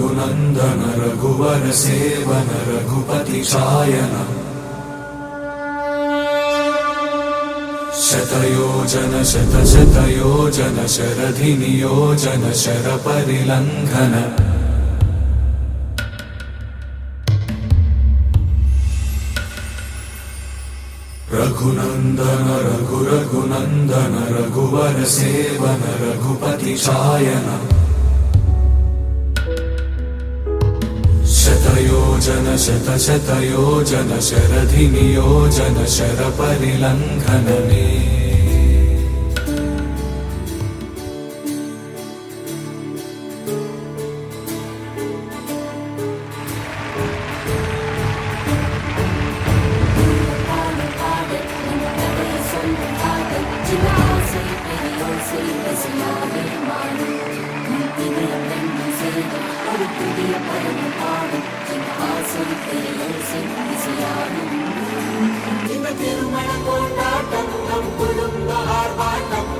रघुनन्दन रघुवर seven Raghupati चायन शतयोजन शतशतयोजन शरधि नियोजन शरपरिलङ्घन रघुनन्दन रघुनन्दन रघुवर seven Raghupati चायन शतयोजन शतशतयोजन शरधि नियोजन शरपरिलङ्घन मे திருமண கொண்டாட்டம் நம் குடும்ப ஆர்ப்பாட்டம்